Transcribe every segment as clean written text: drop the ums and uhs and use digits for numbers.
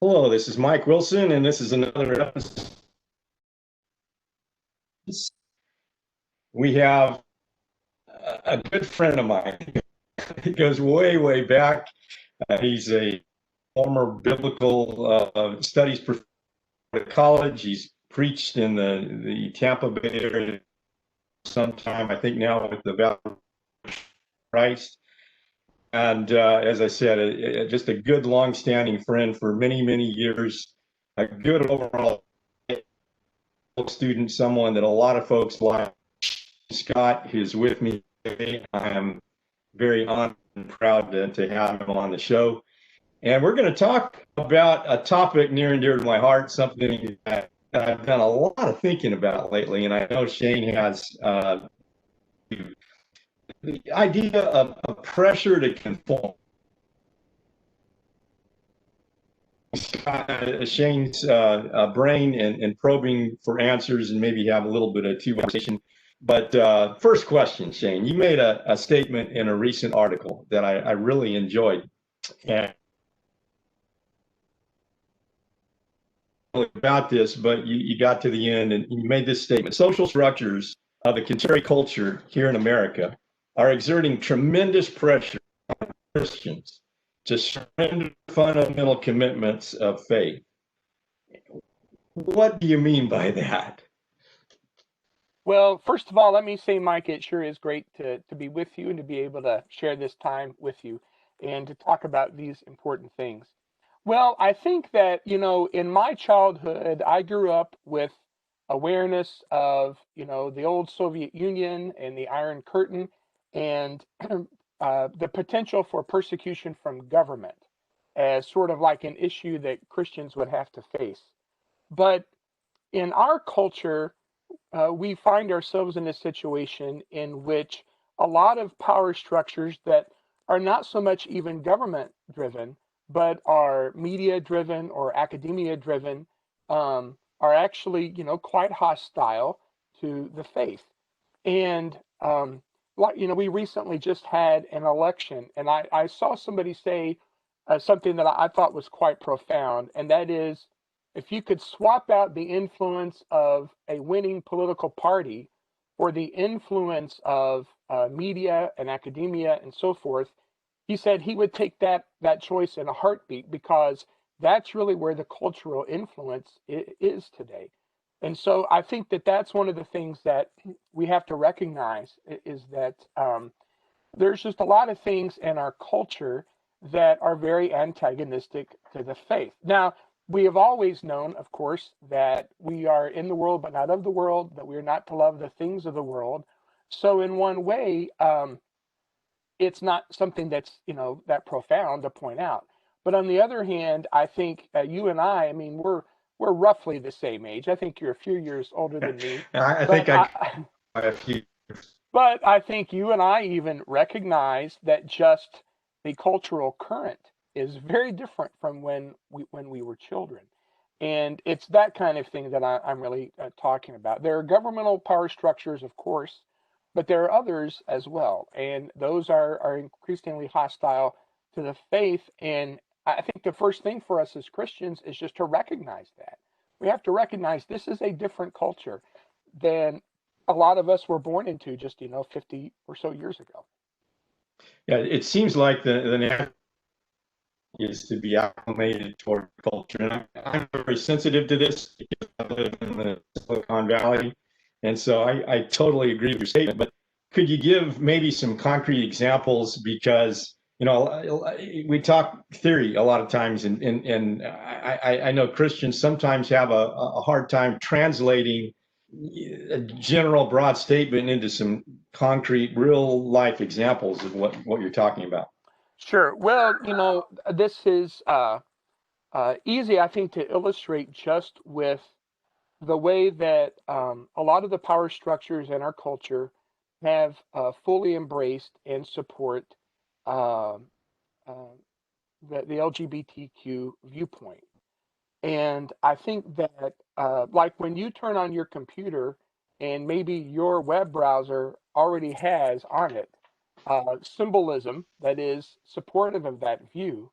Hello, this is Mike Wilson, and this is another episode. We have a good friend of mine. He goes way, way back. He's a former biblical studies professor at college. He's preached in the Tampa Bay area sometime, I think now with the Valley of Christ. And as I said, just a good, long-standing friend for many, many years. A good overall student, someone that a lot of folks like. Scott, who's with me today. I am very honored and proud to have him on the show. And we're going to talk about a topic near and dear to my heart, something that I've done a lot of thinking about lately. And I know Shane has the idea of pressure to conform. Shane's brain and probing for answers, and maybe have a little bit of two conversation. But first question, Shane, you made a statement in a recent article that I really enjoyed. And about this, but you got to the end and you made this statement. Social structures of the contemporary culture here in America are exerting tremendous pressure on Christians to surrender fundamental commitments of faith. What do you mean by that? Well, first of all, let me say, Mike, it sure is great to be with you and to be able to share this time with you and to talk about these important things. Well, I think that, in my childhood, I grew up with awareness of, the old Soviet Union and the Iron Curtain and the potential for persecution from government as sort of like an issue that Christians would have to face. But in our culture, we find ourselves in a situation in which a lot of power structures that are not so much even government driven, but are media driven or academia driven, are actually, quite hostile to the faith. And, we recently just had an election, and I saw somebody say something that I thought was quite profound, and that is, if you could swap out the influence of a winning political party for the influence of media and academia and so forth, he said he would take that choice in a heartbeat because that's really where the cultural influence is today. And so I think that that's one of the things that we have to recognize is that there's just a lot of things in our culture that are very antagonistic to the faith. Now, we have always known, of course, that we are in the world, but not of the world, that we are not to love the things of the world. So in one way, it's not something that's, that profound to point out. But on the other hand, I think you and I mean, we're roughly the same age. I think you're a few years older than me. I think I a few. But I think you and I even recognize that just the cultural current is very different from when we were children. And it's that kind of thing that I'm really talking about. There are governmental power structures, of course, but there are others as well. And those are increasingly hostile to the faith. And I think the first thing for us as Christians is just to recognize that. We have to recognize this is a different culture than a lot of us were born into just, 50 or so years ago. Yeah, it seems like the is to be acclimated toward culture. And I'm very sensitive to this because I live in the Silicon Valley. And so I totally agree with your statement. But could you give maybe some concrete examples? Because, we talk theory a lot of times, and I know Christians sometimes have a hard time translating a general broad statement into some concrete, real life examples of what you're talking about. Sure. Well, this is easy, I think, to illustrate just with the way that a lot of the power structures in our culture have fully embraced and support uh, uh, the LGBTQ viewpoint. And I think that, like when you turn on your computer and maybe your web browser already has on it symbolism that is supportive of that view,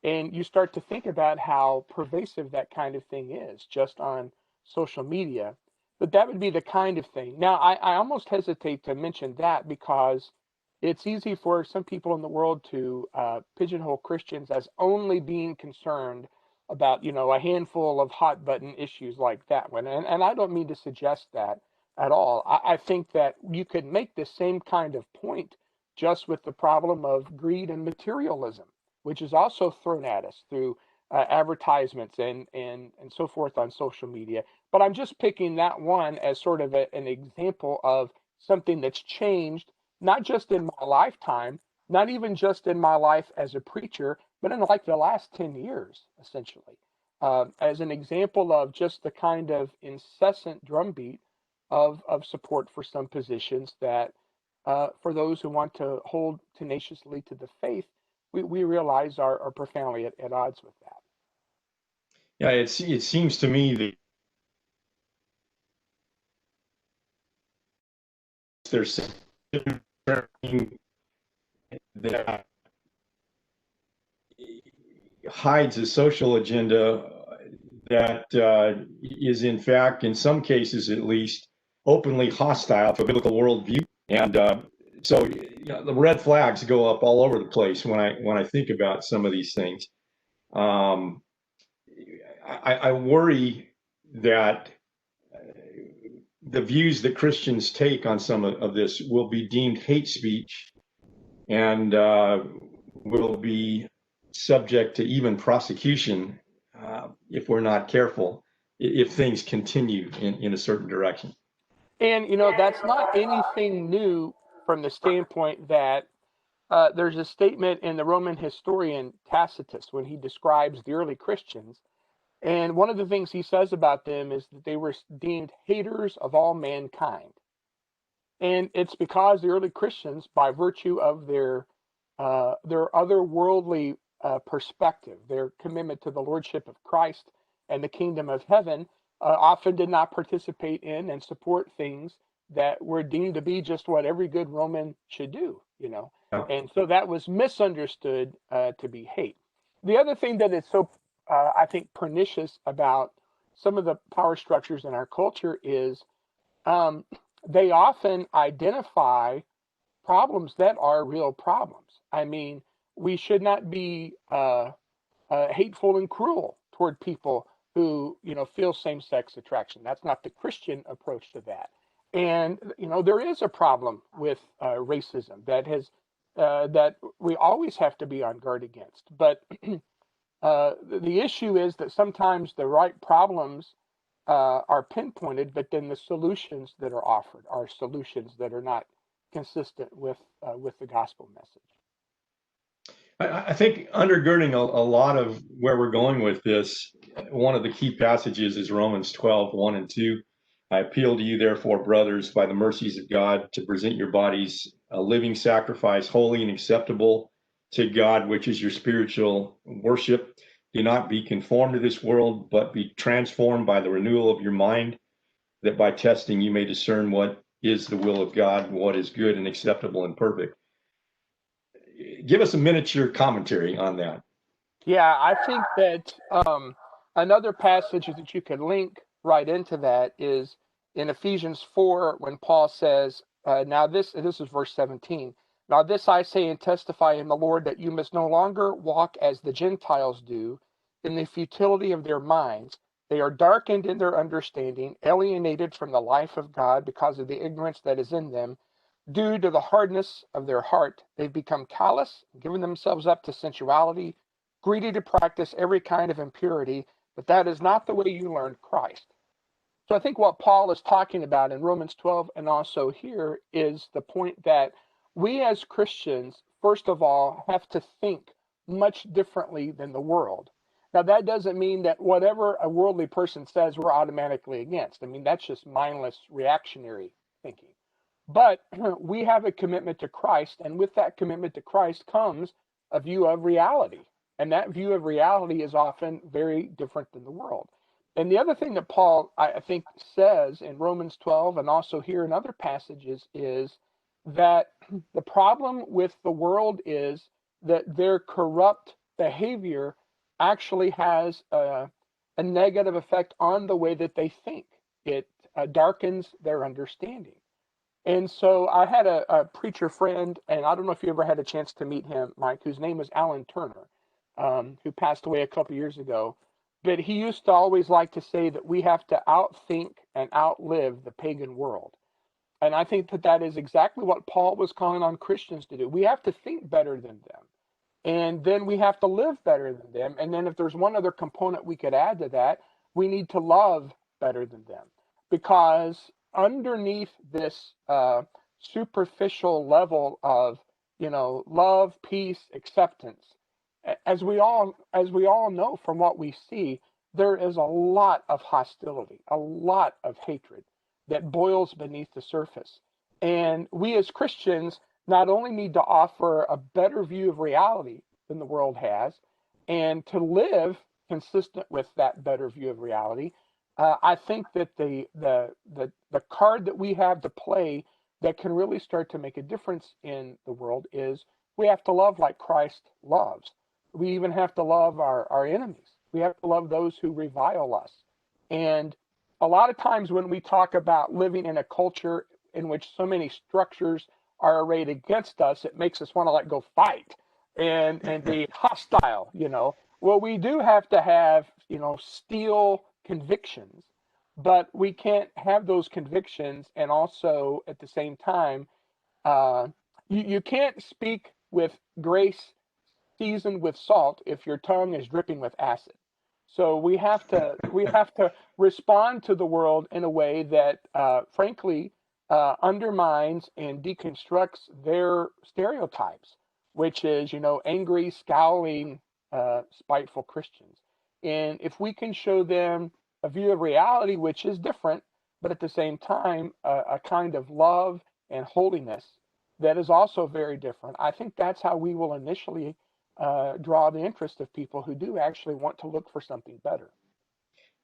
And you start to think about how pervasive that kind of thing is just on social media. But that would be the kind of thing. Now, I almost hesitate to mention that because it's easy for some people in the world to pigeonhole Christians as only being concerned about, a handful of hot button issues like that one. And I don't mean to suggest that at all. I think that you could make the same kind of point just with the problem of greed and materialism, which is also thrown at us through advertisements and so forth on social media. But I'm just picking that one as sort of an example of something that's changed, not just in my lifetime, not even just in my life as a preacher, but in like the last 10 years, essentially, as an example of just the kind of incessant drumbeat of support for some positions that, for those who want to hold tenaciously to the faith, we realize are profoundly at odds with that. Yeah, it seems to me that there's something that hides a social agenda that is, in fact, in some cases at least, openly hostile to a biblical worldview. And so the red flags go up all over the place when I think about some of these things. I worry that the views that Christians take on some of this will be deemed hate speech and will be subject to even prosecution if we're not careful, if things continue in a certain direction. And, that's not anything new from the standpoint that there's a statement in the Roman historian Tacitus when he describes the early Christians. And one of the things he says about them is that they were deemed haters of all mankind. And it's because the early Christians, by virtue of their otherworldly perspective, their commitment to the lordship of Christ and the kingdom of heaven, often did not participate in and support things that were deemed to be just what every good Roman should do. Yeah. And so that was misunderstood to be hate. The other thing that is so, I think, pernicious about some of the power structures in our culture is um, they often identify problems that are real problems. I mean, we should not be hateful and cruel toward people who, feel same-sex attraction. That's not the Christian approach to that. And there is a problem with racism that we always have to be on guard against. But the issue is that sometimes the right problems are pinpointed, but then the solutions that are offered are solutions that are not consistent with the gospel message. I think undergirding a lot of where we're going with this, one of the key passages is Romans 12, 1 and 2. I appeal to you, therefore, brothers, by the mercies of God, to present your bodies a living sacrifice, holy and acceptable to God, which is your spiritual worship. Do not be conformed to this world, but be transformed by the renewal of your mind, that by testing you may discern what is the will of God, what is good and acceptable and perfect. Give us a miniature commentary on that. Yeah, I think that another passage that you can link right into that is in Ephesians 4 when Paul says, now this is verse 17. Now this I say and testify in the Lord that you must no longer walk as the Gentiles do in the futility of their minds. They are darkened in their understanding, alienated from the life of God because of the ignorance that is in them. Due to the hardness of their heart, they've become callous, given themselves up to sensuality, greedy to practice every kind of impurity, but that is not the way you learned Christ. So I think what Paul is talking about in Romans 12 and also here is the point that we as Christians, first of all, have to think much differently than the world. Now, that doesn't mean that whatever a worldly person says, we're automatically against. I mean, that's just mindless reactionary thinking. But we have a commitment to Christ, and with that commitment to Christ comes a view of reality. And that view of reality is often very different than the world. And the other thing that Paul, I think, says in Romans 12 and also here in other passages is that the problem with the world is that their corrupt behavior actually has a negative effect on the way that they think. It darkens their understanding. And so I had a preacher friend, and I don't know if you ever had a chance to meet him, Mike, whose name was Alan Turner, who passed away a couple years ago. But he used to always like to say that we have to outthink and outlive the pagan world. And I think that that is exactly what Paul was calling on Christians to do. We have to think better than them. And then we have to live better than them. And then if there's one other component we could add to that, we need to love better than them. Because underneath this superficial level of, love, peace, acceptance, as we all know from what we see, there is a lot of hostility, a lot of hatred that boils beneath the surface. And we as Christians not only need to offer a better view of reality than the world has, and to live consistent with that better view of reality, I think that the card that we have to play that can really start to make a difference in the world is we have to love like Christ loves. We even have to love our enemies. We have to love those who revile us. And a lot of times when we talk about living in a culture in which so many structures are arrayed against us, it makes us want to like go fight and be hostile. Well, we do have to have, steel convictions, but we can't have those convictions and also at the same time, uh, you can't speak with grace seasoned with salt if your tongue is dripping with acid. So we have to respond to the world in a way that, frankly, undermines and deconstructs their stereotypes, which is, angry, scowling, spiteful Christians. And if we can show them a view of reality which is different, but at the same time, a kind of love and holiness that is also very different, I think that's how we will initially draw the interest of people who do actually want to look for something better.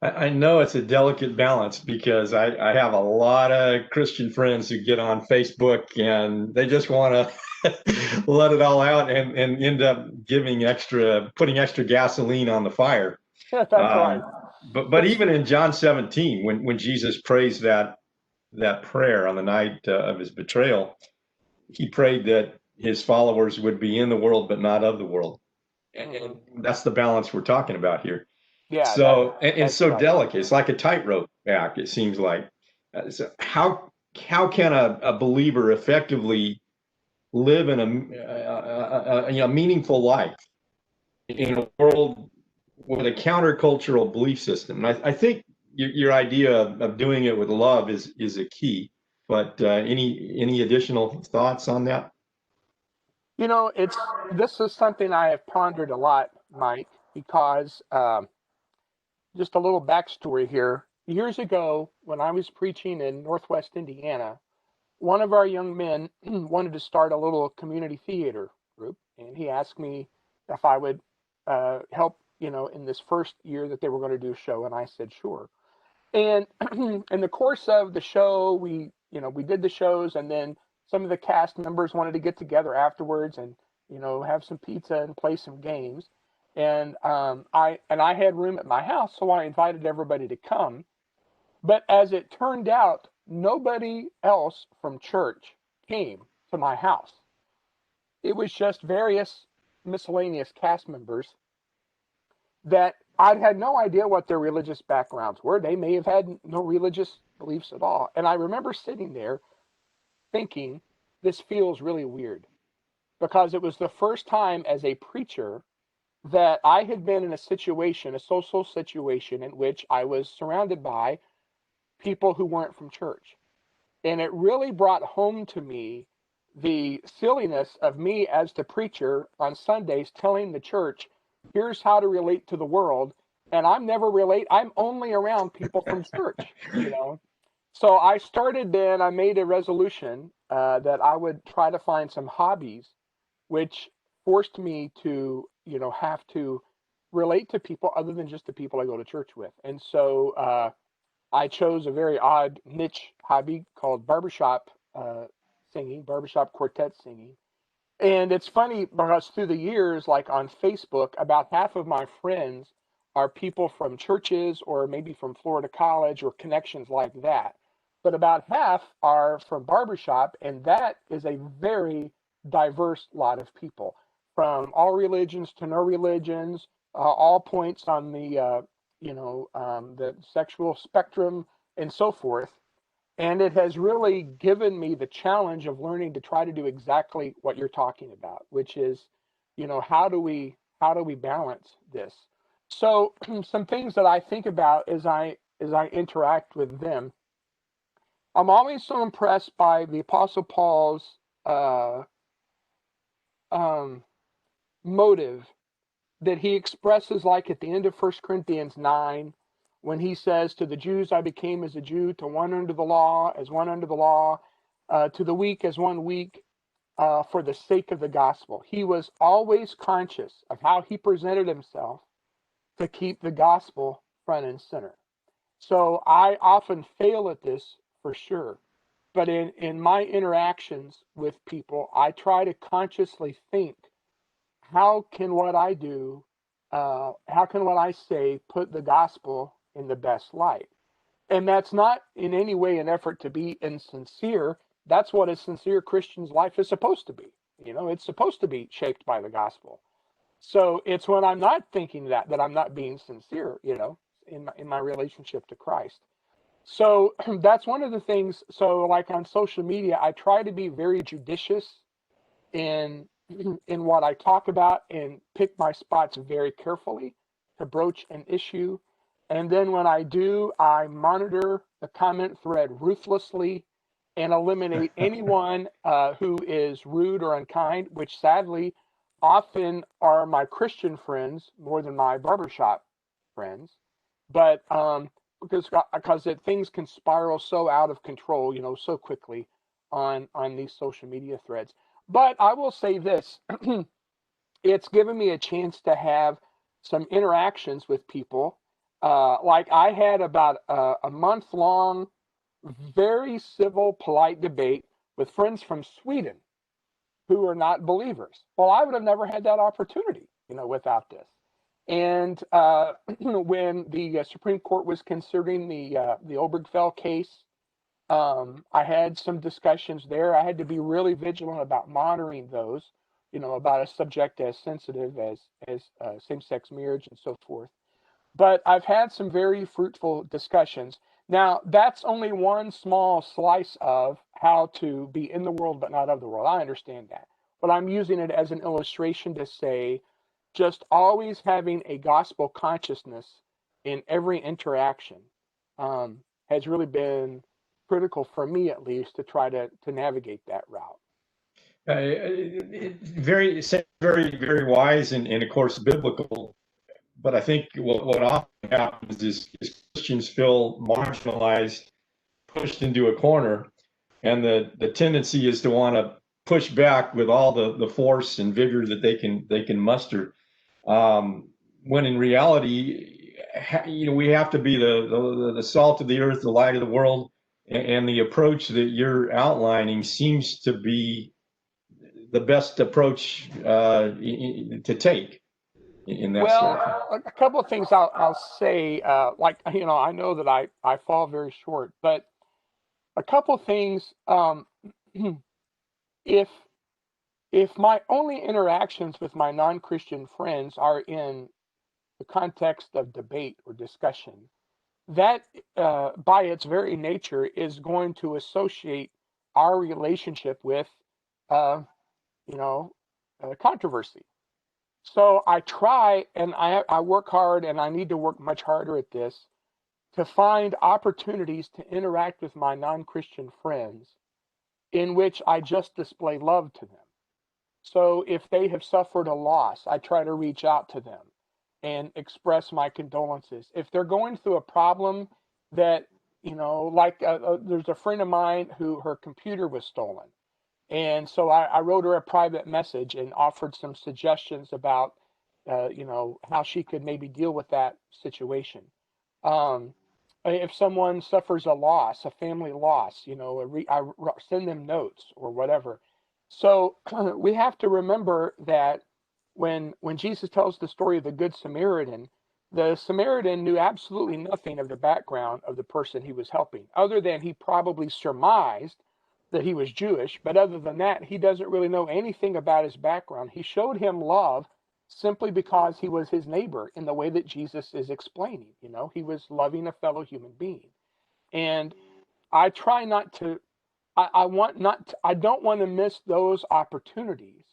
I know it's a delicate balance because I have a lot of Christian friends who get on Facebook and they just want to let it all out and end up putting extra gasoline on the fire. That's right. Um, but even in John 17, when Jesus prays that prayer on the night of his betrayal, he prayed that his followers would be in the world but not of the world. And that's the balance we're talking about here. Yeah, So and that's so right. delicate. It's like a tightrope act. It seems like. So how can a believer effectively live in a meaningful life in a world with a countercultural belief system? And I think your idea of doing it with love is a key. But any additional thoughts on that? This is something I have pondered a lot, Mike, because just a little backstory here. Years ago, when I was preaching in Northwest Indiana, one of our young men wanted to start a little community theater group, and he asked me if I would help, in this first year that they were going to do a show, and I said sure. And in the course of the show, we did the shows, and then some of the cast members wanted to get together afterwards and have some pizza and play some games. And I had room at my house, so I invited everybody to come. But as it turned out, nobody else from church came to my house. It was just various miscellaneous cast members that I had no idea what their religious backgrounds were. They may have had no religious beliefs at all. And I remember sitting there thinking, this feels really weird because it was the first time as a preacher that I had been in a social situation in which I was surrounded by people who weren't from church. And it really brought home to me the silliness of me as the preacher on Sundays telling the church, here's how to relate to the world. And I'm only around people from church. So I made a resolution that I would try to find some hobbies, which forced me to, have to relate to people other than just the people I go to church with. And so I chose a very odd niche hobby called barbershop singing, barbershop quartet singing. And it's funny because through the years, like on Facebook, about half of my friends are people from churches or maybe from Florida College or connections like that. But about half are from barbershop, and that is a very diverse lot of people from all religions to no religions, all points on the sexual spectrum and so forth. And it has really given me the challenge of learning to try to do exactly what you're talking about, which is, how do we balance this? So some things that I think about as I interact with them. I'm always so impressed by the Apostle Paul's uh, um, motive that he expresses, like at the end of 1 Corinthians 9, when he says, to the Jews I became as a Jew, to one under the law as one under the law, to the weak as one weak, for the sake of the gospel. He was always conscious of how he presented himself to keep the gospel front and center. So I often fail at this for sure. But in my interactions with people, I try to consciously think, how can what I do, how can what I say put the gospel in the best light? And that's not in any way an effort to be insincere. That's what a sincere Christian's life is supposed to be. It's supposed to be shaped by the gospel. So it's when I'm not thinking that I'm not being sincere, in my relationship to Christ. So that's one of the things. So like on social media, I try to be very judicious in in what I talk about and pick my spots very carefully to broach an issue. And then when I do, I monitor the comment thread ruthlessly and eliminate anyone who is rude or unkind, which sadly often are my Christian friends more than my barbershop friends. But because things can spiral so out of control, so quickly on these social media threads. But I will say this, it's given me a chance to have some interactions with people. Like I had about a month long, very civil, polite debate with friends from Sweden who are not believers. Well, I would have never had that opportunity, without this. And when the Supreme Court was considering the Obergefell case, I had some discussions there. I had to be really vigilant about monitoring those, about a subject as sensitive as same-sex marriage and so forth. But I've had some very fruitful discussions. Now, that's only one small slice of how to be in the world but not of the world. I understand that. But I'm using it as an illustration to say just always having a gospel consciousness in every interaction has really been critical for me, at least, to try to navigate that route. Very, very, very wise and of course biblical. But I think what often happens is Christians feel marginalized, pushed into a corner, and the tendency is to want to push back with all the force and vigor that they can muster. When in reality, we have to be the salt of the earth, the light of the world, and the approach that you're outlining seems to be the best approach to take in that Well, sort of thing. a couple of things I'll say, like, I know that I fall very short, but a couple of things, if my only interactions with my non-Christian friends are in the context of debate or discussion, that by its very nature is going to associate our relationship with, uh, you know, controversy. So I try and I work hard and I need to work much harder at this to find opportunities to interact with my non-Christian friends in which I just display love to them. So if they have suffered a loss, I try to reach out to them and express my condolences. If they're going through a problem that, like there's a friend of mine who her computer was stolen. And so I wrote her a private message and offered some suggestions about, how she could maybe deal with that situation. Um, if someone suffers a loss, a family loss, I send them notes or whatever. So we have to remember that when Jesus tells the story of the Good Samaritan, the Samaritan knew absolutely nothing of the background of the person he was helping, other than he probably surmised that he was Jewish. But other than that, he doesn't really know anything about his background. He showed him love simply because he was his neighbor in the way that Jesus is explaining. You know, he was loving a fellow human being. And I try not to, I want not, to, I don't want to miss those opportunities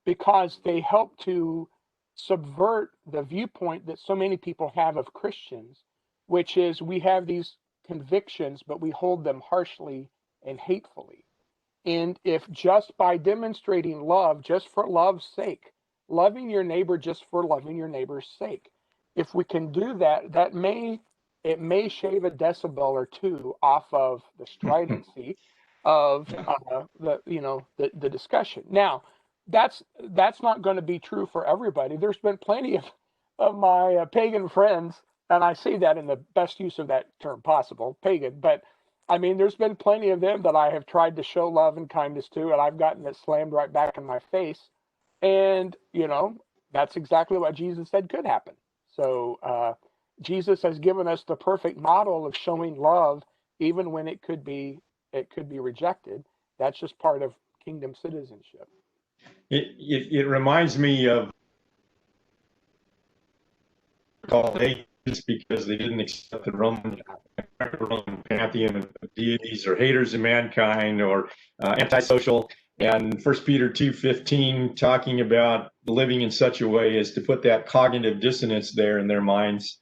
because they help to subvert the viewpoint that so many people have of Christians, which is we have these convictions, but we hold them harshly and hatefully. And if just by demonstrating love, just for love's sake, loving your neighbor just for loving your neighbor's sake, if we can do that, it may shave a decibel or two off of the stridency of the discussion. Now, that's not going to be true for everybody. There's been plenty of my pagan friends, and I say that in the best use of that term possible, pagan, but I mean, there's been plenty of them that I have tried to show love and kindness to, and I've gotten it slammed right back in my face. And, that's exactly what Jesus said could happen. So, Jesus has given us the perfect model of showing love, even when it could be rejected. That's just part of kingdom citizenship. It reminds me of called atheists because they didn't accept the Roman pantheon of deities, or haters of mankind, or antisocial. And 1 Peter 2:15 talking about living in such a way as to put that cognitive dissonance there in their minds.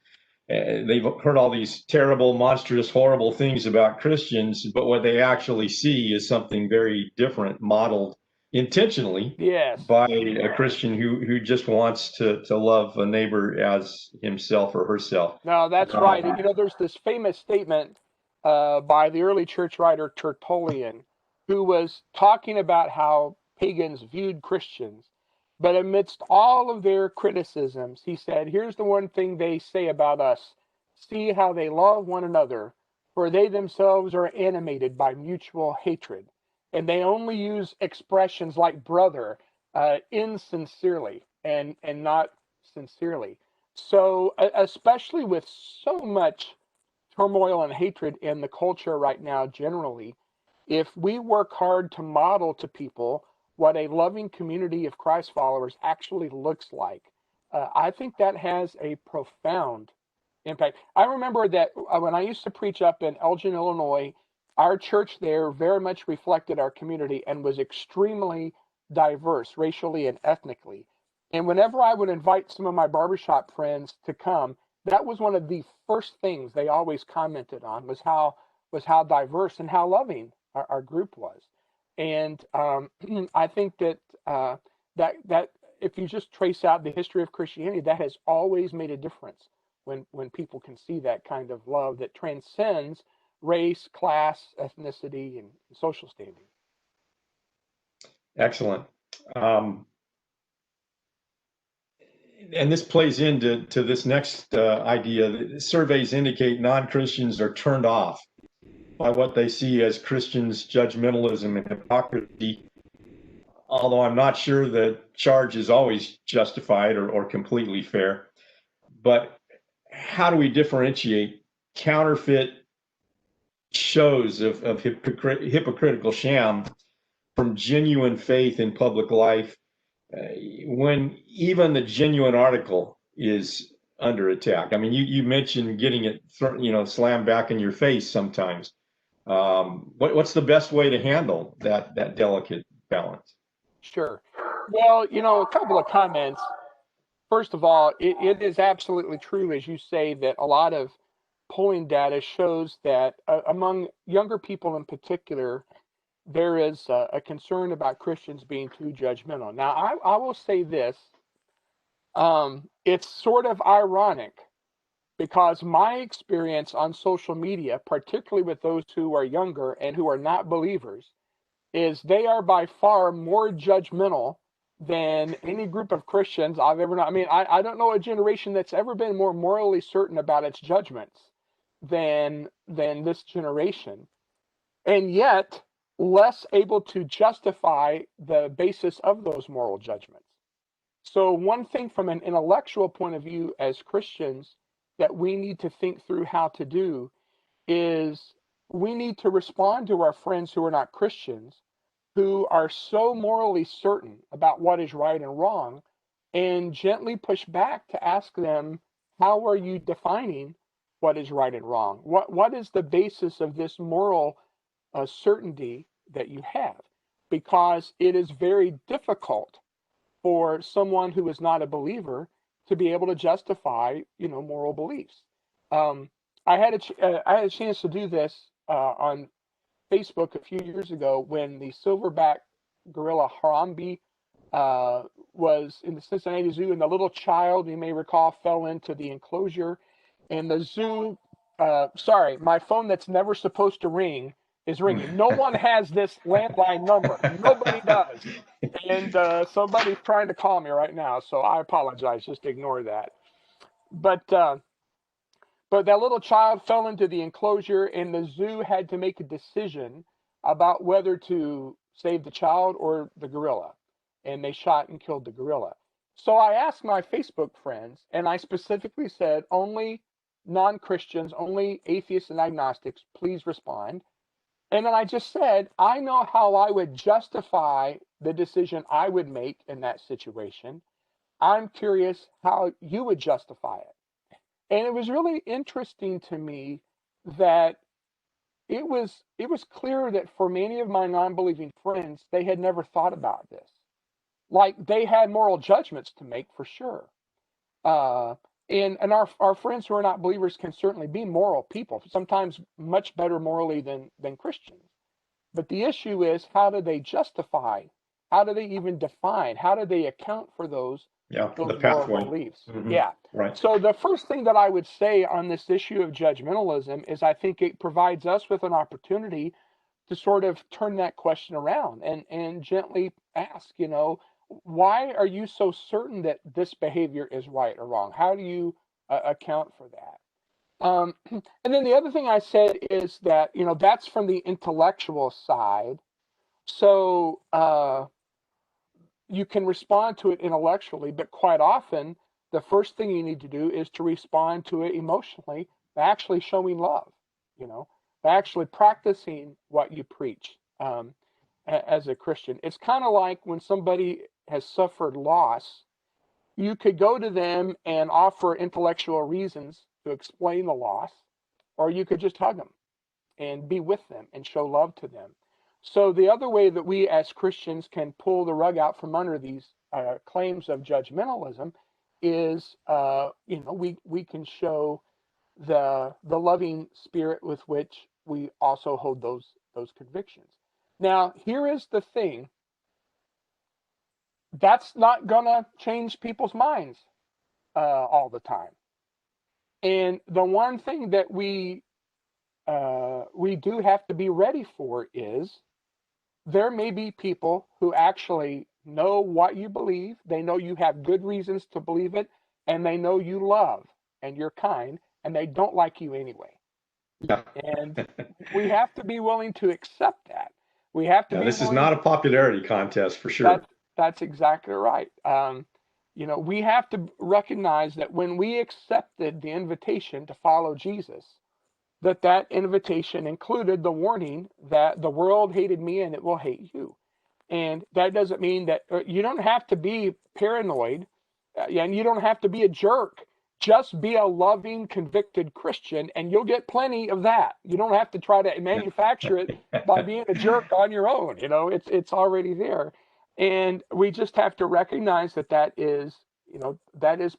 They've heard all these terrible, monstrous, horrible things about Christians, but what they actually see is something very different, modeled intentionally Yes. by a Christian who just wants to love a neighbor as himself or herself. No, that's right. There's this famous statement by the early church writer Tertolion, who was talking about how pagans viewed Christians. But amidst all of their criticisms, he said, here's the one thing they say about us: see how they love one another, for they themselves are animated by mutual hatred. And they only use expressions like brother insincerely and not sincerely. So, especially with so much turmoil and hatred in the culture right now, generally, if we work hard to model to people what a loving community of Christ followers actually looks like, I think that has a profound impact. I remember that when I used to preach up in Elgin, Illinois, our church there very much reflected our community and was extremely diverse racially and ethnically. And whenever I would invite some of my barbershop friends to come, that was one of the first things they always commented on was how diverse and how loving our group was. And I think that that if you just trace out the history of Christianity, that has always made a difference when people can see that kind of love that transcends race, class, ethnicity, and social standing. Excellent. And this plays into this next idea. Surveys indicate non-Christians are turned off by what they see as Christians' judgmentalism and hypocrisy, although I'm not sure the charge is always justified or completely fair. But how do we differentiate counterfeit shows of hypocritical sham from genuine faith in public life when even the genuine article is under attack? I mean, you mentioned getting it, slammed back in your face sometimes. What's the best way to handle that delicate balance? Sure. Well, a couple of comments. First of all, it is absolutely true, as you say, that a lot of polling data shows that among younger people in particular, there is a concern about Christians being too judgmental. Now, I will say this. It's sort of ironic because my experience on social media, particularly with those who are younger and who are not believers, is they are by far more judgmental than any group of Christians I've ever known. I mean, I don't know a generation that's ever been more morally certain about its judgments than this generation. And yet, less able to justify the basis of those moral judgments. So, one thing from an intellectual point of view as Christians that we need to think through how to do is we need to respond to our friends who are not Christians, who are so morally certain about what is right and wrong, and gently push back to ask them, how are you defining what is right and wrong? What is the basis of this moral certainty that you have? Because it is very difficult for someone who is not a believer to be able to justify, moral beliefs. Um, I had a chance to do this on Facebook a few years ago when the silverback gorilla Harambe was in the Cincinnati Zoo, and the little child, you may recall, fell into the enclosure, and the zoo. Sorry, my phone that's never supposed to ring is ringing. No one has this landline number. Nobody does. And somebody's trying to call me right now, so I apologize. Just ignore that. But uh, but that little child fell into the enclosure, and the zoo had to make a decision about whether to save the child or the gorilla. And they shot and killed the gorilla. So I asked my Facebook friends, and I specifically said, only non Christians, only atheists and agnostics, please respond. And then I just said, I know how I would justify the decision I would make in that situation. I'm curious how you would justify it. And it was really interesting to me that it was clear that for many of my non-believing friends, they had never thought about this. Like they had moral judgments to make for sure. Uh, and our friends who are not believers can certainly be moral people, sometimes much better morally than Christians. But the issue is, how do they justify? How do they even define? How do they account for those Yeah, the moral pathway. beliefs? Hmm. Yeah. Right. So the first thing that I would say on this issue of judgmentalism is I think it provides us with an opportunity to sort of turn that question around and gently ask, why are you so certain that this behavior is right or wrong? How do you account for that? And then the other thing I said is that, that's from the intellectual side. So you can respond to it intellectually, but quite often, the first thing you need to do is to respond to it emotionally by actually showing love, by actually practicing what you preach as a Christian. It's kind of like when somebody has suffered loss, you could go to them and offer intellectual reasons to explain the loss, or you could just hug them and be with them and show love to them. So the other way that we as Christians can pull the rug out from under these claims of judgmentalism is, we can show the loving spirit with which we also hold those convictions. Now, here is the thing: that's not gonna change people's minds all the time. And the one thing that we do have to be ready for is there may be people who actually know what you believe, they know you have good reasons to believe it, and they know you love and you're kind, and they don't like you anyway. Yeah. And we have to be willing to accept that. We have to Yeah, be this is willing. not a popularity contest for sure. That's exactly right. We have to recognize that when we accepted the invitation to follow Jesus, that invitation included the warning that the world hated me and it will hate you. And that doesn't mean that you don't have to be paranoid, and you don't have to be a jerk. Just be a loving, convicted Christian, and you'll get plenty of that. You don't have to try to manufacture it by being a jerk on your own. It's already there, and we just have to recognize that is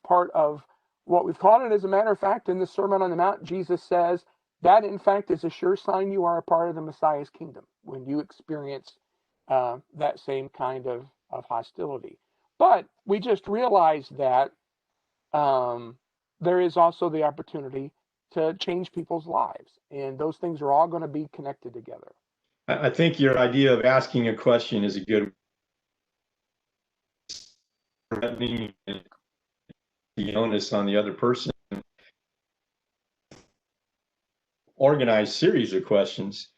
part of what we've called it. As a matter of fact, in the Sermon on the Mount, Jesus says that, in fact, is a sure sign you are a part of the Messiah's kingdom when you experience that same kind of hostility. But we just realize that there is also the opportunity to change people's lives, and those things are all going to be connected together. I think your idea of asking a question is a good threatening the onus on the other person. Organized series of questions.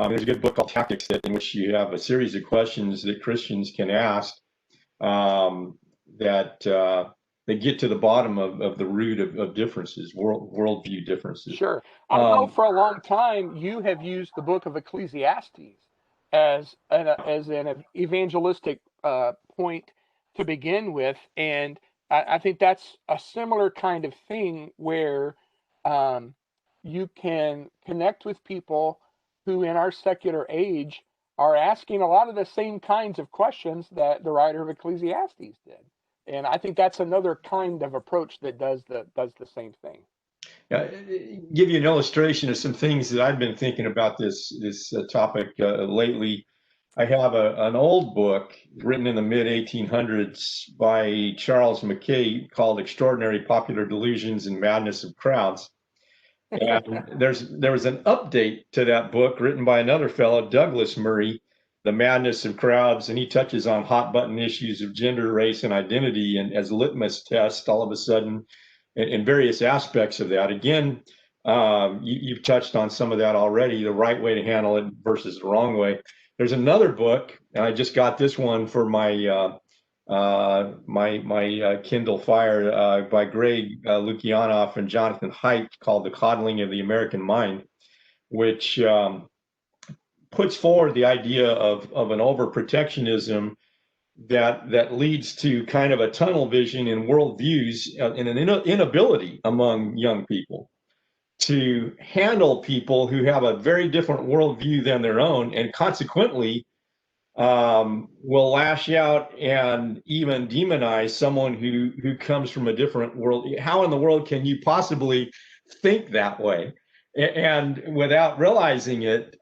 There's a good book called Tactics in which you have a series of questions that Christians can ask that they get to the bottom of the root of differences, worldview differences. Sure. I know for a long time you have used the book of Ecclesiastes as an evangelistic point to begin with, and I think that's a similar kind of thing where you can connect with people who, in our secular age, are asking a lot of the same kinds of questions that the writer of Ecclesiastes did, and I think that's another kind of approach that does the same thing. Give you an illustration of some things that I've been thinking about this topic lately. I have an old book written in the mid 1800s by Charles Mackay called "Extraordinary Popular Delusions and Madness of Crowds." And there was an update to that book written by another fellow, Douglas Murray, "The Madness of Crowds," and he touches on hot button issues of gender, race, and identity, and as litmus test, all of a sudden, in various aspects of that. Again, you've touched on some of that already, the right way to handle it versus the wrong way. There's another book, and I just got this one for my Kindle Fire by Greg Lukianoff and Jonathan Haidt, called "The Coddling of the American Mind," which puts forward the idea of an overprotectionism that leads to kind of a tunnel vision in worldviews and an inability among young people to handle people who have a very different worldview than their own, and consequently will lash out and even demonize someone who comes from a different world. How in the world can you possibly think that way? And without realizing it,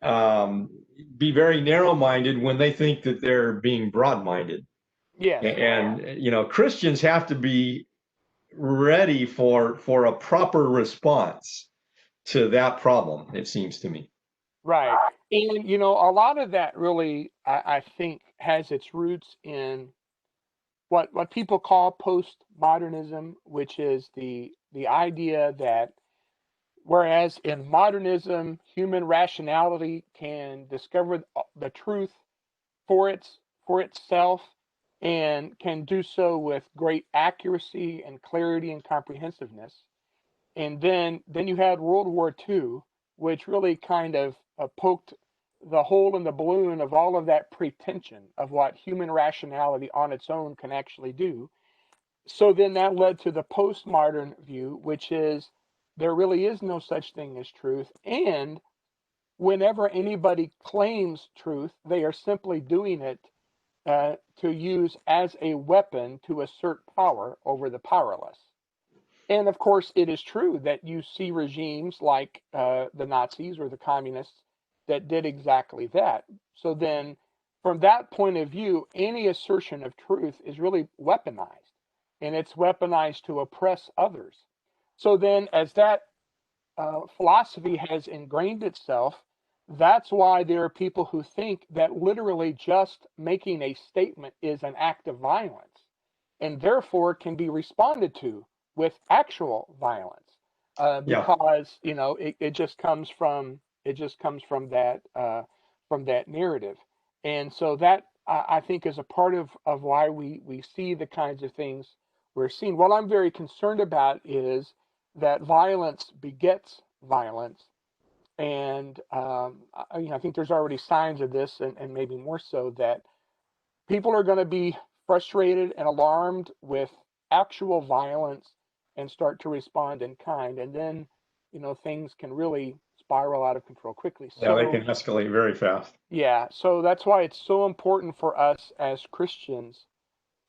be very narrow-minded when they think that they're being broad-minded. Yes. And Christians have to be ready for a proper response to that problem, it seems to me. Right. And, a lot of that really, I think, has its roots in what people call postmodernism, which is the idea that whereas in modernism, human rationality can discover the truth for itself and can do so with great accuracy and clarity and comprehensiveness. And then you had World War II, which really kind of poked the hole in the balloon of all of that pretension of what human rationality on its own can actually do. So then that led to the postmodern view, which is there really is no such thing as truth. And whenever anybody claims truth, they are simply doing it to use as a weapon to assert power over the powerless. And of course, it is true that you see regimes like the Nazis or the communists that did exactly that. So then, from that point of view, any assertion of truth is really weaponized, and it's weaponized to oppress others. So then, as that philosophy has ingrained itself, that's why there are people who think that literally just making a statement is an act of violence, and therefore can be responded to with actual violence, because it just comes from that narrative, and so that I think is a part of why we see the kinds of things we're seeing. What I'm very concerned about is that violence begets violence, and I think there's already signs of this, and maybe more so, that people are going to be frustrated and alarmed with actual violence and start to respond in kind, and then things can really spiral out of control quickly. Yeah, they can escalate very fast. Yeah, so that's why it's so important for us as Christians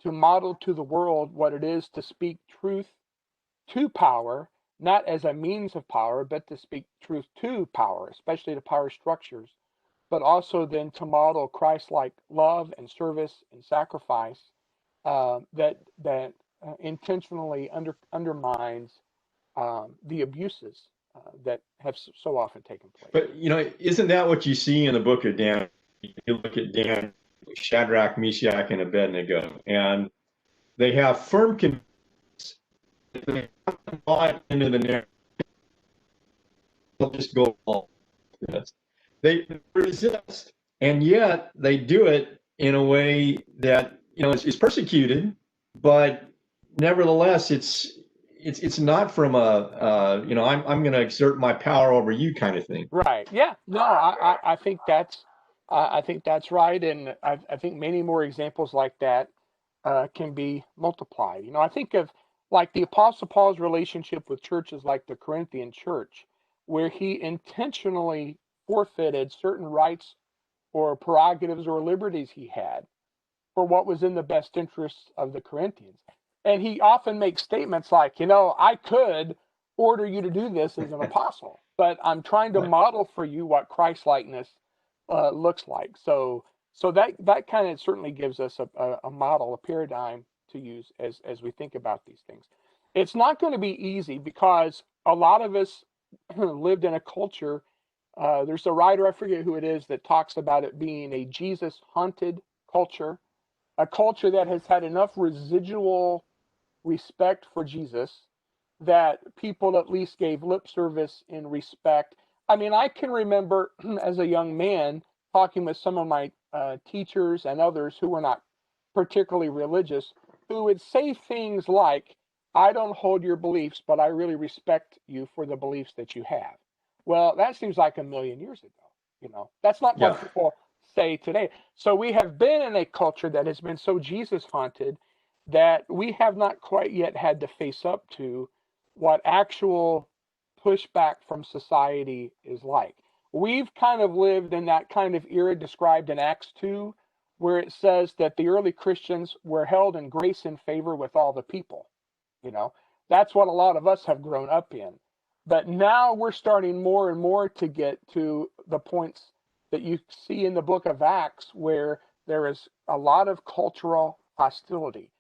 to model to the world what it is to speak truth to power, not as a means of power, but to speak truth to power, especially to power structures, but also then to model Christ-like love and service and sacrifice that intentionally undermines the abuses that have so often taken place. But isn't that what you see in the book of Daniel? You look at Daniel, Shadrach, Meshach, and Abednego, and they have firm convictions. They haven't bought into the narrative. They'll just go along with this. they resist, and yet they do it in a way that is persecuted, but nevertheless, it's not from I'm going to exert my power over you kind of thing. Right. Yeah. No, I think that's right, and I think many more examples like that can be multiplied. I think of like the Apostle Paul's relationship with churches like the Corinthian church, where he intentionally forfeited certain rights or prerogatives or liberties he had for what was in the best interests of the Corinthians. And he often makes statements like, I could order you to do this as an apostle, but I'm trying to model for you what Christ likeness looks like. So that kind of certainly gives us a model, a paradigm to use as we think about these things. It's not going to be easy because a lot of us lived in a culture. There's a writer, I forget who it is, that talks about it being a Jesus haunted culture, a culture that has had enough residual respect for Jesus that people at least gave lip service in respect. I mean, I can remember as a young man talking with some of my teachers and others who were not particularly religious, who would say things like, I don't hold your beliefs, but I really respect you for the beliefs that you have. Well, that seems like a million years ago. That's not what Yeah. people say today. So we have been in a culture that has been so Jesus haunted that we have not quite yet had to face up to what actual pushback from society is like. We've kind of lived in that kind of era described in Acts 2, where it says that the early Christians were held in grace and favor with all the people. You know, that's what a lot of us have grown up in. But now we're starting more and more to get to the points that you see in the book of Acts where there is a lot of cultural hostility.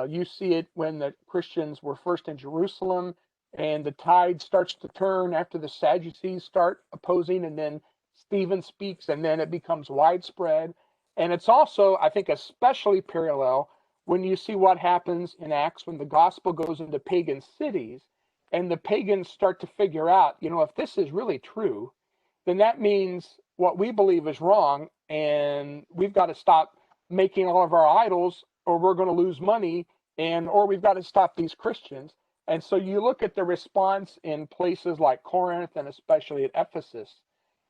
You see it when the Christians were first in Jerusalem and the tide starts to turn after the Sadducees start opposing, and then Stephen speaks, and then it becomes widespread. And it's also, I think, especially parallel when you see what happens in Acts when the gospel goes into pagan cities and the pagans start to figure out, if this is really true, then that means what we believe is wrong, and we've got to stop making all of our idols, or we're going to lose money, or we've got to stop these Christians. And so you look at the response in places like Corinth and especially at Ephesus,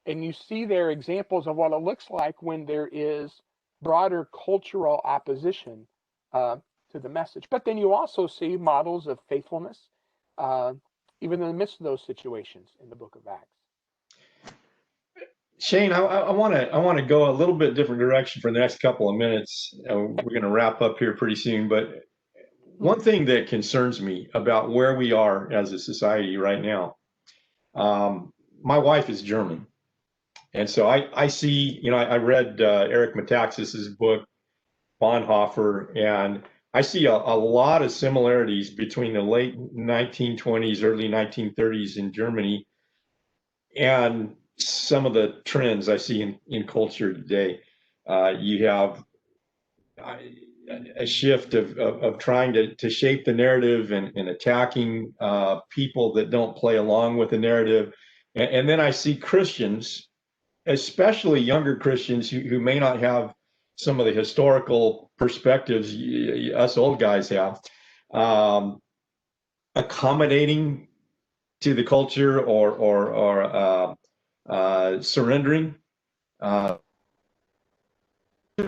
and you see there examples of what it looks like when there is broader cultural opposition uh, to the message. But then you also see models of faithfulness, uh, even in the midst of those situations in the book of Acts. Shane, I want to go a little bit different direction for the next couple of minutes. We're going to wrap up here pretty soon, but one thing that concerns me about where we are as a society right now, my wife is German, and so I see, I read Eric Metaxas's book, Bonhoeffer, and I see a lot of similarities between the late 1920s, early 1930s in Germany and some of the trends I see in culture today. You have a shift of trying to shape the narrative and attacking people that don't play along with the narrative. And then I see Christians, especially younger Christians who may not have some of the historical perspectives us old guys have, accommodating to the culture or surrendering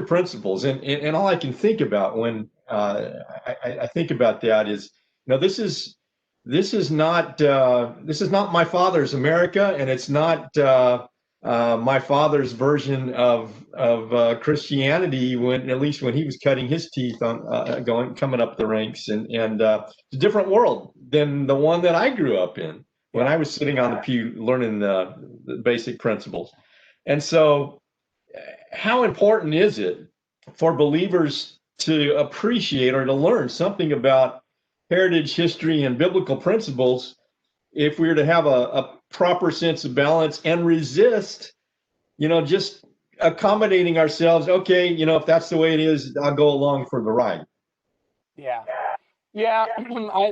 principles. And all I can think about when I think about that is, this is not my father's America, and it's not my father's version of Christianity, when at least when he was cutting his teeth on coming up the ranks, and it's a different world than the one that I grew up in when I was sitting on the pew learning the basic principles. And so, how important is it for believers to appreciate or to learn something about heritage, history, and biblical principles if we were to have a proper sense of balance and resist, just accommodating ourselves? Okay, if that's the way it is, I'll go along for the ride. Yeah. Yeah,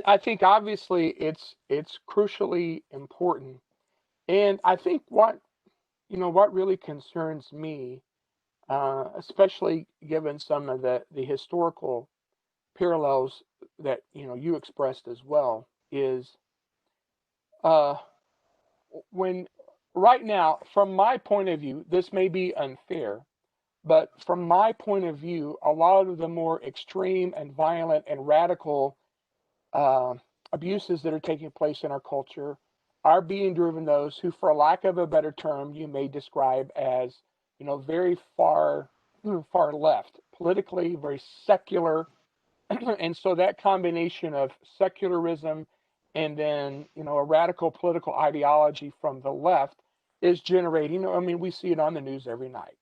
I think obviously it's crucially important. And I think what what really concerns me, especially given some of the historical parallels that you expressed as well, is uh, when right now, from my point of view, this may be unfair, but from my point of view, a lot of the more extreme and violent and radical uh, abuses that are taking place in our culture are being driven those who, for lack of a better term, you may describe as, very far left, politically very secular. And so that combination of secularism and then, a radical political ideology from the left is generating, I mean, we see it on the news every night.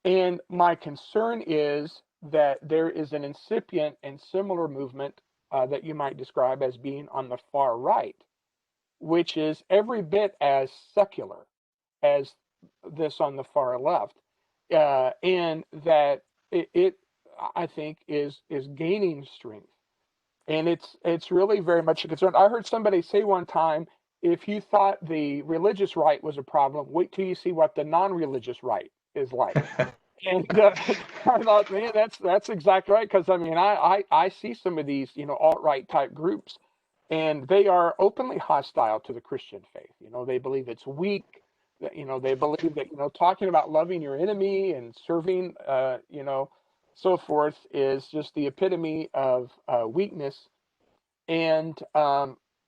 And my concern is that there is an incipient and similar movement that you might describe as being on the far right, which is every bit as secular as this on the far left, and that it I think is gaining strength, and it's really very much a concern. I heard somebody say one time, if you thought the religious right was a problem, wait till you see what the non-religious right is like. And I thought, man, that's exactly right. Because I mean, I see some of these, alt-right type groups, and they are openly hostile to the Christian faith. They believe it's weak. They believe that talking about loving your enemy and serving, so forth is just the epitome of weakness. And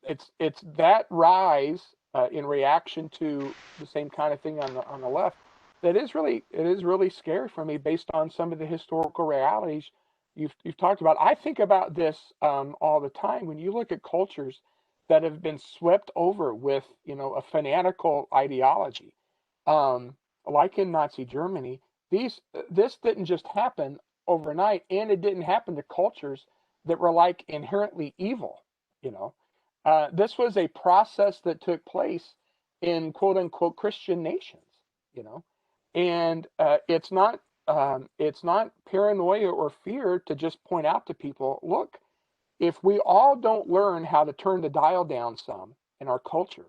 it's that rise in reaction to the same kind of thing on the left that it is really scary for me based on some of the historical realities you've talked about. I think about this all the time when you look at cultures that have been swept over with a fanatical ideology, um, like in Nazi Germany. This didn't just happen overnight, and it didn't happen to cultures that were like inherently evil. You know, this was a process that took place in quote unquote Christian nations. You know, and it's not paranoia or fear to just point out to people, look, if we all don't learn how to turn the dial down some in our culture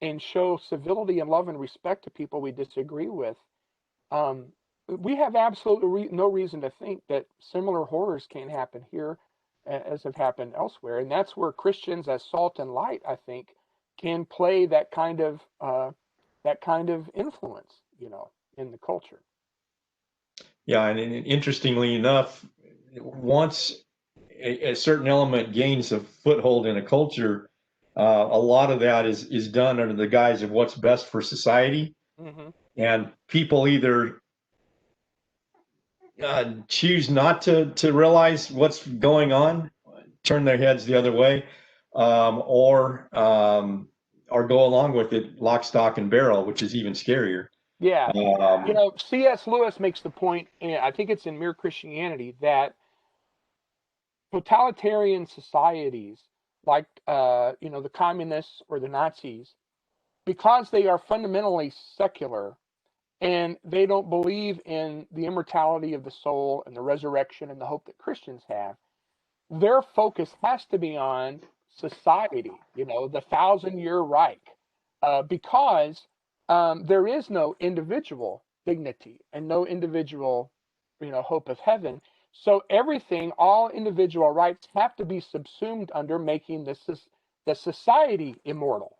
and show civility and love and respect to people we disagree with, um, we have absolutely no reason to think that similar horrors can't happen here as have happened elsewhere. And that's where Christians, as salt and light, I think, can play that kind of influence, in the culture. Yeah, and interestingly enough, once a certain element gains a foothold in a culture, a lot of that is done under the guise of what's best for society, Hmm. and people either choose not to realize what's going on, turn their heads the other way, or go along with it, lock, stock, and barrel, which is even scarier. Yeah. Um, C.S. Lewis makes the point, and I think it's in Mere Christianity, that totalitarian societies like the communists or the Nazis, because they are fundamentally secular and they don't believe in the immortality of the soul and the resurrection and the hope that Christians have, their focus has to be on society, the thousand-year Reich, because there is no individual dignity and no individual, hope of heaven. So everything, all individual rights have to be subsumed under making the society immortal.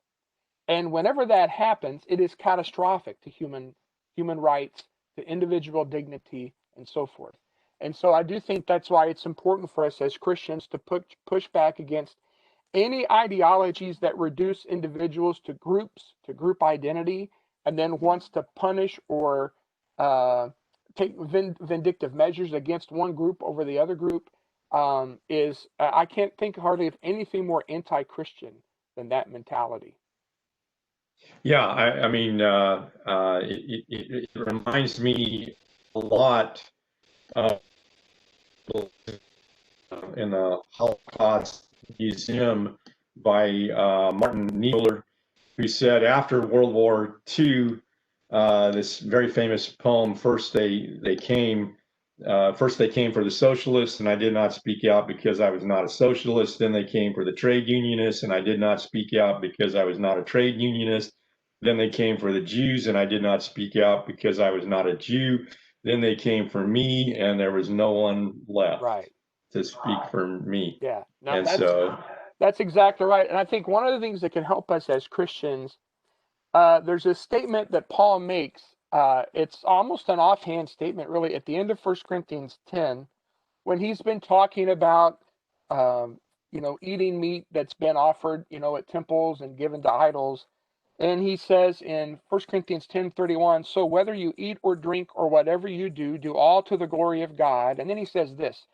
And whenever that happens, it is catastrophic to human rights, to individual dignity, and so forth. And so I do think that's why it's important for us as Christians to push back against any ideologies that reduce individuals to groups, to group identity, and then wants to punish or take vindictive measures against one group over the other group. Is I can't think hardly of anything more anti-Christian than that mentality. yeah, I mean, it reminds me a lot of in the Holocaust Museum by Martin Niemöller, who said after World War II, this very famous poem, first they came for the socialists, and I did not speak out because I was not a socialist. Then they came for the trade unionists, and I did not speak out because I was not a trade unionist. Then they came for the Jews, and I did not speak out because I was not a Jew. Then they came for me, and there was no one left Right. to speak for me. Yeah. No, And so, that's exactly right. And I think one of the things that can help us as Christians, there's a statement that Paul makes. It's almost an offhand statement, really, at the end of 1 Corinthians 10, when he's been talking about, eating meat that's been offered, at temples and given to idols. And he says in 1 Corinthians 10:31, so whether you eat or drink or whatever you do, do all to the glory of God. And then he says this,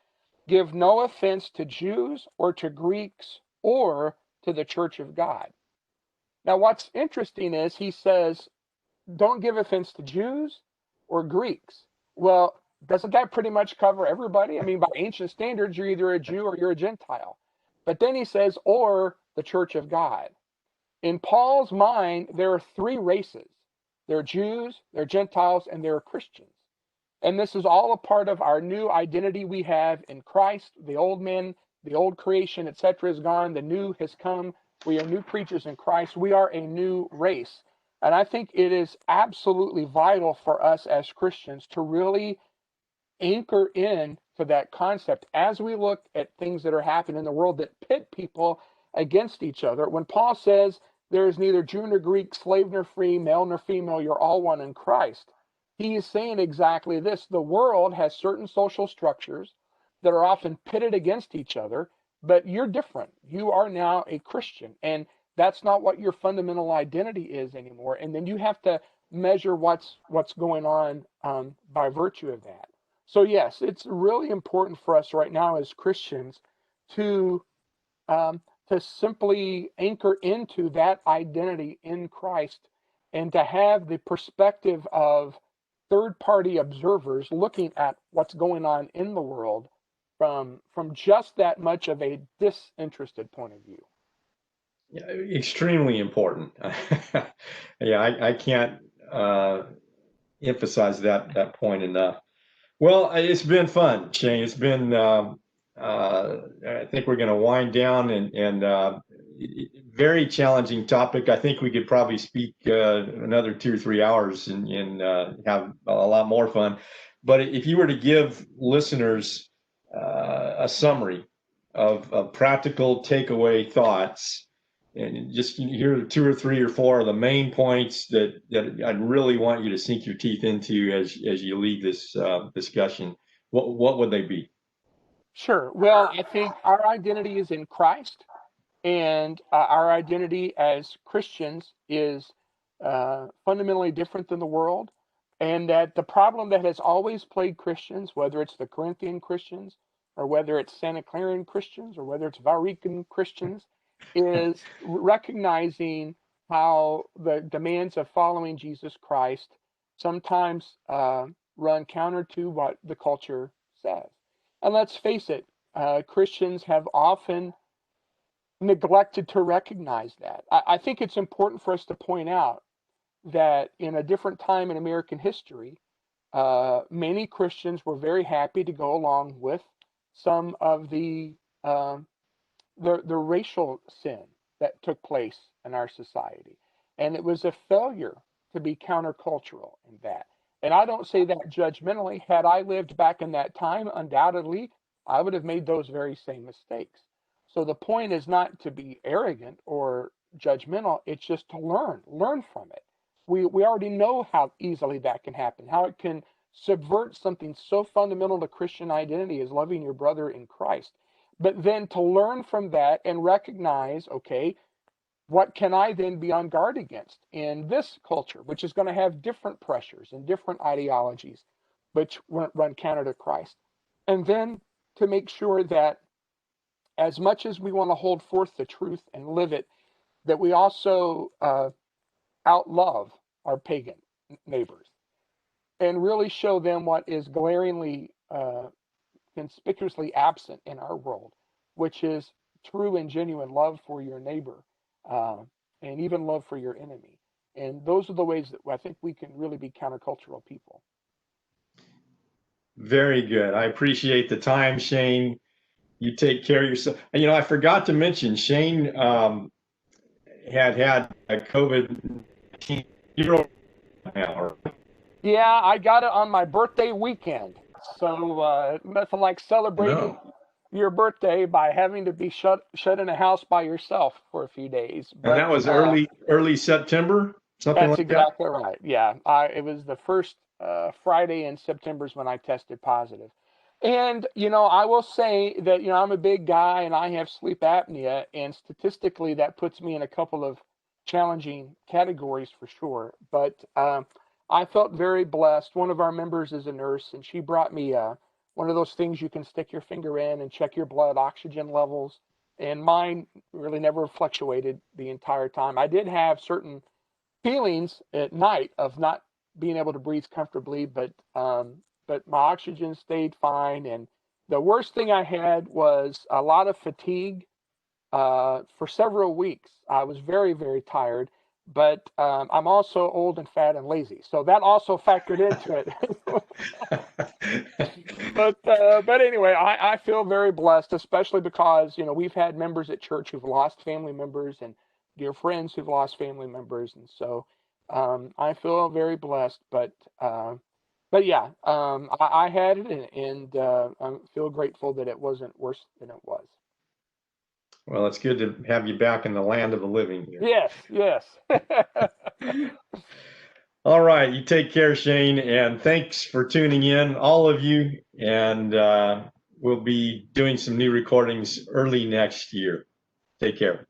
give no offense to Jews or to Greeks or to the church of God. Now, what's interesting is he says, don't give offense to Jews or Greeks. Well, doesn't that pretty much cover everybody? I mean, by ancient standards, you're either a Jew or you're a Gentile. But then he says, or the church of God. In Paul's mind, there are three races. There are Jews, there are Gentiles, and there are Christians. And this is all a part of our new identity we have in Christ. The old man, the old creation, etc., is gone. The new has come. We are new creatures in Christ. We are a new race. And I think it is absolutely vital for us as Christians to really anchor in to that concept as we look at things that are happening in the world that pit people against each other. When Paul says there is neither Jew nor Greek, slave nor free, male nor female, you're all one in Christ, he is saying exactly this. The world has certain social structures that are often pitted against each other, but you're different. You are now a Christian, and that's not what your fundamental identity is anymore. And then you have to measure what's going on by virtue of that. So yes, it's really important for us right now as Christians to um, to simply anchor into that identity in Christ and to have the perspective of third-party observers looking at what's going on in the world from just that much of a disinterested point of view. yeah, extremely important. Yeah, I can't emphasize that point enough. Well, it's been fun, Shane. It's been, I think we're going to wind down and very challenging topic. I think we could probably speak another 2 or 3 hours and have a lot more fun. But if you were to give listeners a summary of practical takeaway thoughts, and just here are 2 or 3 or 4 of the main points that I'd really want you to sink your teeth into as you leave this discussion. What would they be? Sure. Well, I think our identity is in Christ, and our identity as Christians is fundamentally different than the world, and that the problem that has always plagued Christians, whether it's the Corinthian Christians or whether it's Santa Claran Christians or whether it's Vaurican Christians, is recognizing how the demands of following Jesus Christ sometimes run counter to what the culture says. And let's face it, Christians have often neglected to recognize that. I think it's important for us to point out that in a different time in American history, many Christians were very happy to go along with some of the racial sin that took place in our society, and it was a failure to be countercultural in that. And I don't say that judgmentally. Had I lived back in that time, undoubtedly, I would have made those very same mistakes. So the point is not to be arrogant or judgmental, it's just to learn from it. We already know how easily that can happen, how it can subvert something so fundamental to Christian identity as loving your brother in Christ. But then to learn from that and recognize, okay, what can I then be on guard against in this culture, which is going to have different pressures and different ideologies, which run counter to Christ. And then to make sure that as much as we want to hold forth the truth and live it, that we also outlove our pagan neighbors and really show them what is glaringly, conspicuously absent in our world, which is true and genuine love for your neighbor, uh, and even love for your enemy. And those are the ways that I think we can really be countercultural people. Very good. I appreciate the time, Shane. You take care of yourself. And, I forgot to mention Shane had a COVID You're over now. Yeah, I got it on my birthday weekend. So nothing like celebrating No. your birthday by having to be shut in a house by yourself for a few days. And that But was early September, something that's like that. exactly right. Yeah, it was the first Friday in September when I tested positive. And I will say that I'm a big guy and I have sleep apnea, and statistically that puts me in a couple of challenging categories for sure. But I felt very blessed. One of our members is a nurse, and she brought me one of those things you can stick your finger in and check your blood oxygen levels. And mine really never fluctuated the entire time. I did have certain feelings at night of not being able to breathe comfortably, but my oxygen stayed fine. And the worst thing I had was a lot of fatigue for several weeks. I was very, very tired, but I'm also old and fat and lazy, so that also factored into it. But anyway, I feel very blessed, especially because we've had members at church who've lost family members and dear friends who've lost family members, and so I feel very blessed. But yeah, I had it, and I feel grateful that it wasn't worse than it was. Well, it's good to have you back in the land of the living here. Yes, yes. All right, you take care, Shane, and thanks for tuning in, all of you. And we'll be doing some new recordings early next year. Take care.